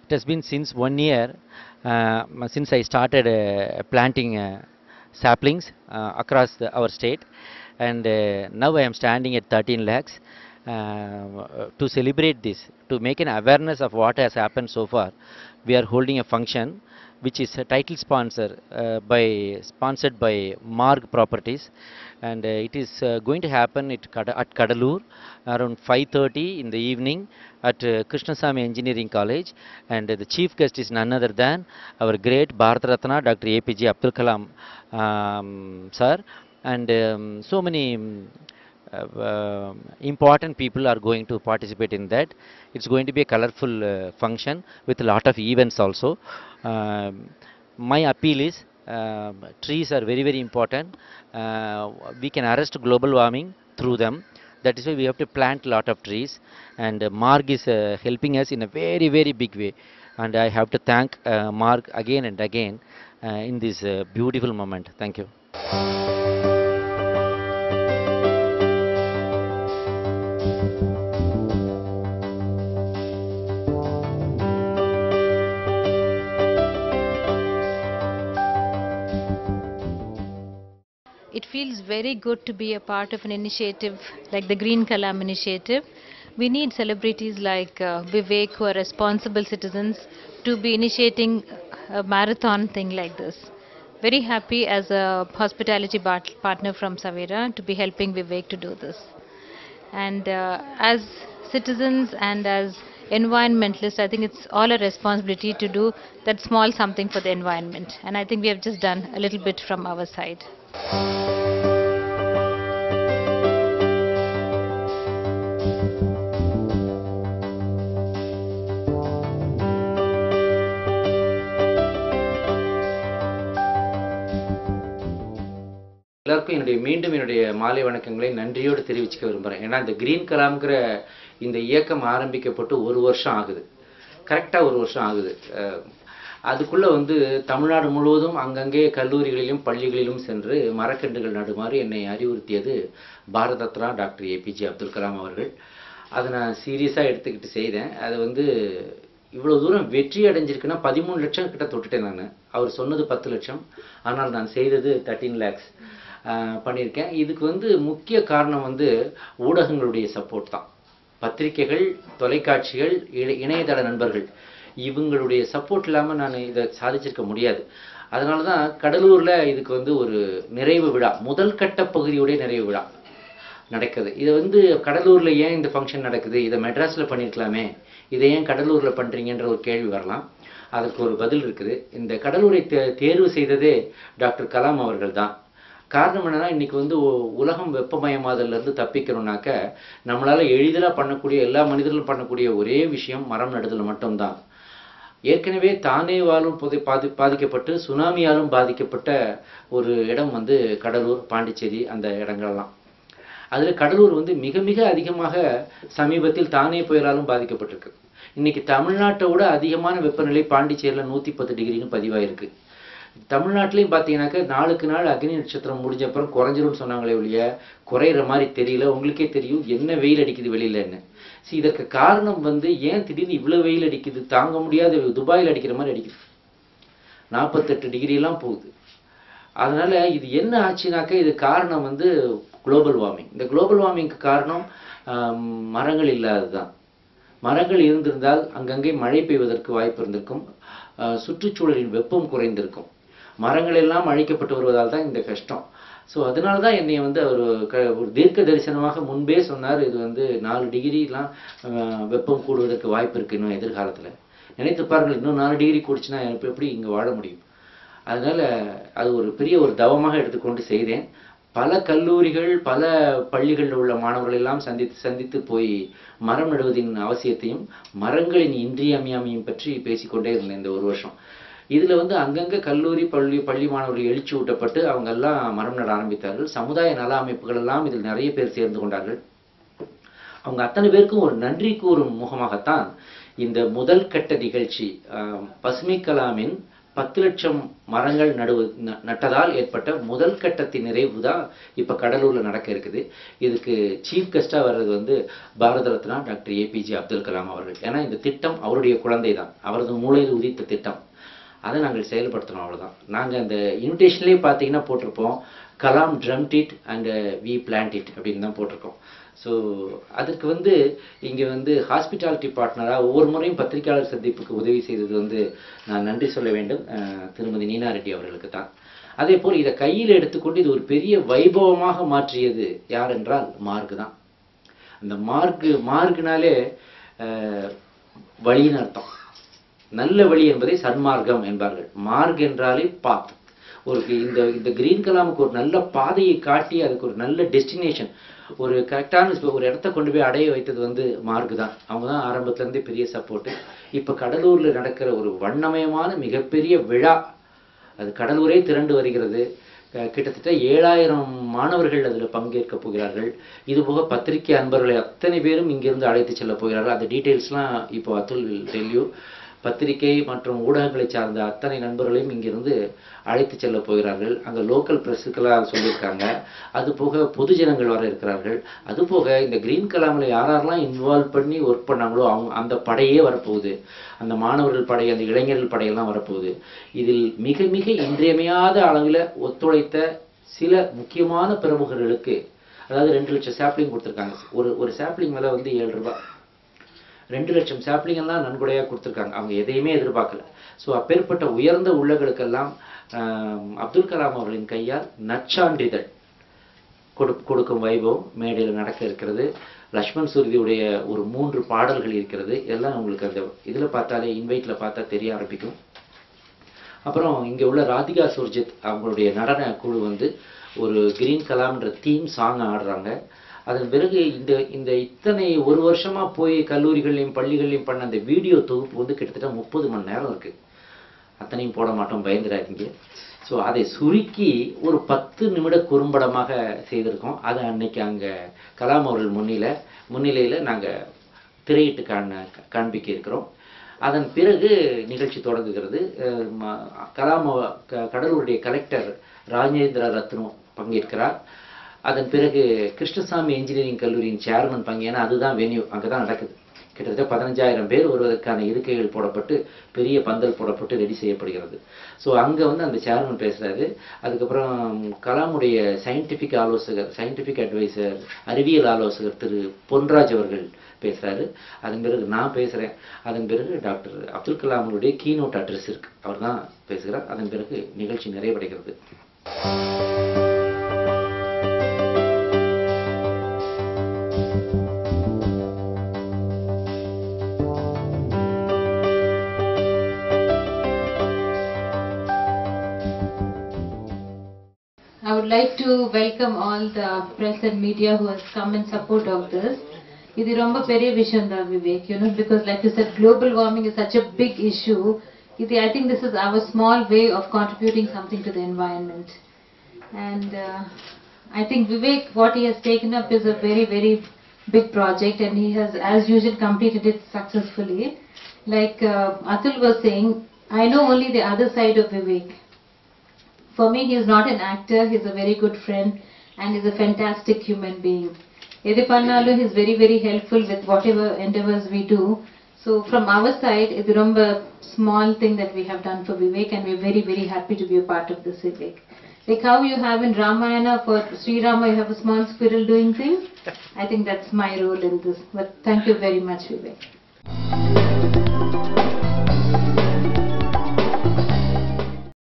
It has been since 1 year since I started planting saplings across our state, and now I am standing at 13 lakhs. To celebrate this, to make an awareness of what has happened so far, we are holding a function which is a title sponsored by Marg Properties, and it is going to happen at Kadalur around 5:30 in the evening at Krishnasamy Engineering College, and the chief guest is none other than our great Bharat Ratna Dr. APJ Abdul Kalam sir, and so many important people are going to participate in that. It's going to be a colorful function with a lot of events also. My appeal is trees are very, very important. We can arrest global warming through them. That is why we have to plant a lot of trees, and Marg is helping us in a very, very big way. And I have to thank Marg again and again in this beautiful moment. Thank you. It feels very good to be a part of an initiative like the Green Kalam initiative. We need celebrities like Vivek, who are responsible citizens, to be initiating a marathon thing like this. Very happy as a hospitality partner from Savera to be helping Vivek to do this. And as citizens and as environmentalists, I think it's all a responsibility to do that small something for the environment. And I think we have just done a little bit from our side. எல்லாருக்கும் என்னுடைய மாலை வணக்கங்களை நன்றியோடு தெரிவிச்சுக்க விரும்புகிறேன். ஏன்னா இந்த green கலாம்ங்கிற இந்த இயக்கம் ஆரம்பிக்கப்பட்டு ஒரு வருஷம் ஆகுது, கரெக்டாக ஒரு வருஷம் ஆகுது. அதுக்குள்ளே தமிழ்நாடு முழுவதும் அங்கங்கே கல்லூரிகளிலும் பள்ளிகளிலும் சென்று மரக்கன்றுகள் நடுமாறு என்னை அறிவுறுத்தியது பாரத ரத்னா டாக்டர் ஏபிஜே அப்துல் கலாம் அவர்கள். அதை நான் சீரியஸாக எடுத்துக்கிட்டு செய்தேன். அது இவ்வளோ தூரம் வெற்றி அடைஞ்சிருக்குன்னா 13 லட்சம் கிட்ட தொட்டுட்டேன் நான். அவர் சொன்னது 10 லட்சம், ஆனால் நான் செய்தது 13 lakhs பண்ணியிருக்கேன். இதுக்கு முக்கிய காரணம் ஊடகங்களுடைய சப்போர்ட் தான். பத்திரிகைகள், தொலைக்காட்சிகள், இணையதள நண்பர்கள், இவங்களுடைய சப்போர்ட் இல்லாமல் நான் இதை சாதிச்சிருக்க முடியாது. அதனால தான் கடலூரில் இதுக்கு ஒரு நிறைவு விழா, முதல் கட்ட பகுதியுடைய நிறைவு விழா நடக்குது. இதை கடலூரில் ஏன் இந்த ஃபங்க்ஷன் நடக்குது, இதை மெட்ராஸில் பண்ணியிருக்கலாமே, இதை ஏன் கடலூரில் பண்ணுறீங்கன்ற ஒரு கேள்வி வரலாம். அதற்கு ஒரு பதில் இருக்குது. இந்த கடலூரை தேர்வு செய்ததே டாக்டர் கலாம் அவர்கள் தான். காரணம் என்னன்னா, இன்னைக்கு உலகம் வெப்பமயமாதலிருந்து தப்பிக்கணும்னாக்க நம்மளால் எளிதில் பண்ணக்கூடிய, எல்லா மனிதர்களும் பண்ணக்கூடிய ஒரே விஷயம் மரம் நடுதல் மட்டும்தான். ஏற்கனவே தானே வாழும் பாதிக்கப்பட்டு சுனாமியாலும் பாதிக்கப்பட்ட ஒரு இடம் கடலூர், பாண்டிச்சேரி, அந்த இடங்கள்லாம். அதில் கடலூர் மிக மிக அதிகமாக சமீபத்தில் தானே புயலாலும் பாதிக்கப்பட்டிருக்கு. இன்னைக்கு தமிழ்நாட்டை விட அதிகமான வெப்பநிலை பாண்டிச்சேரியில் 110 டிகிரின்னு பதிவாயிருக்கு. தமிழ்நாட்டிலையும் பார்த்தீங்கன்னாக்க நாளுக்கு நாள் அக்னி நட்சத்திரம் முடிஞ்ச அப்புறம் குறைஞ்சிரும்னு சொன்னாங்களே ஒழிய குறையிற மாதிரி தெரியல. உங்களுக்கே தெரியும் என்ன வெயில் அடிக்குது வெளியிலன்னு. இதற்கு காரணம் ஏன் திடீர்னு இவ்வளோ வெயில் அடிக்குது, தாங்க முடியாத, துபாயில் அடிக்கிற மாதிரி அடிக்குது, 48 டிகிரிலாம் போகுது. அதனால இது என்ன ஆச்சுனாக்க, இது காரணம் குளோபல் வார்மிங். இந்த குளோபல் வார்மிங்க்கு காரணம் மரங்கள் இல்லாதது தான். மரங்கள் இருந்திருந்தால் அங்கங்கே மழை பெய்வதற்கு வாய்ப்பு இருந்திருக்கும், சுற்றுச்சூழலின் வெப்பம் குறைந்திருக்கும். மரங்கள் எல்லாம் அழிக்கப்பட்டு வருவதால் தான் இந்த கஷ்டம். ஸோ அதனால தான் என்னை அவர் ஒரு தீர்க்க தரிசனமாக முன்பே சொன்னார், இது 4 டிகிரிலாம் வெப்பம் கூடுவதற்கு வாய்ப்பு இருக்குது இன்னும் எதிர்காலத்தில். நினைத்து பாருங்கள், இன்னும் 4 டிகிரி கூடிச்சுன்னா எனக்கு எப்படி இங்கே வாழ முடியும்? அதனால் அது ஒரு பெரிய ஒரு தவமாக எடுத்துக்கொண்டு செய்தேன். பல கல்லூரிகள், பல பள்ளிகளில் உள்ள மாணவர்கள் எல்லாம் சந்தித்து போய் மரம் நடுவதின் அவசியத்தையும் மரங்களின் இன்றியமையாமையும் பற்றி பேசிக்கொண்டே இருந்தேன் இந்த ஒரு வருஷம். இதில் அங்கங்கே கல்லூரி பள்ளி மாணவர்கள் எழுச்சி ஊட்டப்பட்டு அவங்க எல்லாம் மரம் நட ஆரம்பித்தார்கள். சமுதாய நல அமைப்புகள் எல்லாம் இதில் நிறைய பேர் சேர்ந்து கொண்டார்கள். அவங்க அத்தனை பேருக்கும் ஒரு நன்றி கூறும் முகமாகத்தான் இந்த முதல் கட்ட நிகழ்ச்சி பசுமை கலாமின் 10 லட்சம் மரங்கள் நட்டதால் ஏற்பட்ட முதல் கட்டத்தின் நிறைவு தான் இப்போ கடலூரில் நடக்க இருக்குது. இதுக்கு சீஃப் கெஸ்ட்டாக வர்றது வந்து பாரத ரத்னா டாக்டர் ஏபிஜே அப்துல் கலாம் அவர்கள். ஏன்னா இந்த திட்டம் அவருடைய குழந்தை தான், அவரது மூளையில் உதித்த திட்டம். அதை நாங்கள் செயல்படுத்தணும், அவ்வளோதான். நாங்கள் அந்த இன்விடேஷன்லேயே பார்த்தீங்கன்னா போட்டிருப்போம், Kalam dreamt it and we planned it அப்படின்னு தான் போட்டிருக்கோம். ஸோ அதுக்கு வந்து இங்கே வந்து ஹாஸ்பிட்டாலிட்டி பார்ட்னராக ஒவ்வொரு முறையும் பத்திரிகையாளர் சந்திப்புக்கு உதவி செய்தது வந்து நான் நன்றி சொல்ல வேண்டும் திருமதி நீனா ரெட்டி அவர்களுக்கு தான். அதே போல் இதை கையில் எடுத்துக்கொண்டு இது ஒரு பெரிய வைபவமாக மாற்றியது யார் என்றால் மார்க் தான். அந்த மார்க்னாலே வழின்னு அர்த்தம். நல்ல வழி என்பதை சன்மார்க்கம் என்பார்கள். மார்க் என்றாலே பாத். ஒரு இந்த கிரீன் கலாமுக்கு ஒரு நல்ல பாதையை காட்டி அதுக்கு ஒரு நல்ல டெஸ்டினேஷன், ஒரு கரெக்டான ஒரு இடத்த கொண்டு போய் அடைய வைத்தது வந்து மார்க் தான். அவங்க தான் ஆரம்பத்துலேருந்தே பெரிய சப்போர்ட்டு. இப்போ கடலூரில் நடக்கிற ஒரு வண்ணமயமான மிகப்பெரிய விழா, அது கடலூரே திரண்டு வருகிறது. கிட்டத்தட்ட 7000 மாணவர்கள் அதில் பங்கேற்க போகிறார்கள். இதுபோக பத்திரிகை அன்பர்களை அத்தனை பேரும் இங்கிருந்து அழைத்து செல்ல போகிறார்கள். அந்த டீட்டெயில்ஸ்லாம் இப்போ அத்துல் வில் டெல் யூ. பத்திரிகை மற்றும் ஊடகங்களை சார்ந்த அத்தனை நண்பர்களையும் இங்கிருந்து அழைத்து செல்ல போகிறார்கள். அங்கே லோக்கல் ப்ரெஸ்ஸுக்கெல்லாம் சொல்லியிருக்காங்க. அதுபோக பொதுஜனங்கள் வர இருக்கிறார்கள். அதுபோக இந்த கிரீன் கலாமில் யாரெல்லாம் இன்வால்வ் பண்ணி ஒர்க் பண்ணாங்களோ அந்த படையே வரப்போகுது. அந்த மாணவர்கள் படை, அந்த இளைஞர்கள் படையெல்லாம் வரப்போகுது. இதில் மிக மிக இன்றியமையாத அளவில் ஒத்துழைத்த சில முக்கியமான பிரமுகர்களுக்கு, அதாவது 2 லட்சம் சாப்ளிங் கொடுத்துருக்காங்க. ஒரு சாப்ளிங் விலை வந்து 7 ரூபாய். 2 லட்சம் சாப்ளிங் எல்லாம் நன்கொடையாக கொடுத்துருக்காங்க. அவங்க எதையுமே எதிர்பார்க்கல. ஸோ அப்பேற்பட்ட உயர்ந்த உள்ளங்களுக்கெல்லாம் அப்துல் கலாம் அவர்களின் கையால் நற்சான்றிதழ் கொடுக்கும் வைபவம் மேடையில் நடக்க இருக்கிறது. லக்ஷ்மண் சுருதியுடைய ஒரு 3 பாடல்கள் இருக்கிறது. இதெல்லாம் உங்களுக்கு அந்த இதில் பார்த்தாலே, இன்வைட்டில் பார்த்தா தெரிய ஆரம்பிக்கும். அப்புறம் இங்கே உள்ள ராதிகா சுர்ஜித் அவங்களுடைய நடன குழு வந்து ஒரு கிரீன் கலாம்ன்ற தீம் சாங் ஆடுறாங்க. அதன் பிறகு இந்த இத்தனை ஒரு வருஷமாக போய் கல்லூரிகள்லையும் பள்ளிகள்லையும் பண்ண அந்த வீடியோ தொகுப்பு வந்து கிட்டத்தட்ட 30 மணி நேரம் இருக்குது. அத்தனையும் போட மாட்டோம், பயந்துடாதீங்க. ஸோ அதை சுருக்கி ஒரு 10 நிமிட குறும்படமாக செய்திருக்கோம். அதை அன்னைக்கு அங்கே கலாம் அவர்கள் முன்னிலையில் நாங்கள் திரையிட்டு காண்பிக்க இருக்கிறோம். அதன் பிறகு நிகழ்ச்சி தொடங்குகிறது. கடலூருடைய கலெக்டர் ராஜேந்திர ரத்னு பங்கேற்கிறார். அதன் பிறகு கிருஷ்ணசாமி இன்ஜினியரிங் கல்லூரியின் சேர்மன் ஏன்னா அதுதான் வென்யூ, அங்கே தான் நடக்குது. கிட்டத்தட்ட 15,000 பேர் வருவதற்கான இருக்கைகள் போடப்பட்டு பெரிய பந்தல் போடப்பட்டு ரெடி செய்யப்படுகிறது. ஸோ அங்கே வந்து அந்த சேர்மன் பேசுகிறாரு. அதுக்கப்புறம் கலாமுடைய சயின்டிஃபிக் அட்வைசர், அறிவியல் ஆலோசகர் திரு பொன்ராஜ் அவர்கள் பேசுகிறாரு. அதன் பிறகு நான் பேசுகிறேன். அதன் பிறகு டாக்டர் அப்துல் கலாமுடைய கீனோட் அட்ரஸ் இருக்கு, அவர் தான் பேசுகிறார். அதன் பிறகு நிகழ்ச்சி நிறைவடைகிறது. I would like to welcome all the press and media who has come in support of this. இது ரொம்ப பெரிய விஷயம் தான் Vivek, because like you said, global warming is such a big issue. I think this is our small way of contributing something to the environment. And I think Vivek, what he has taken up is a very, very big project, and he has, as usual, completed it successfully. Like Atul was saying, I know only the other side of Vivek. For me, he is not an actor, he is a very good friend and he is a fantastic human being. Edhu pannalu, he is very, very helpful with whatever endeavors we do. So from our side, it's a small thing that we have done for Vivek, and we are very, very happy to be a part of this, Vivek. Like how you have in Ramayana for Sri Rama, you have a small squirrel doing things. I think that's my role in this. But thank you very much, Vivek.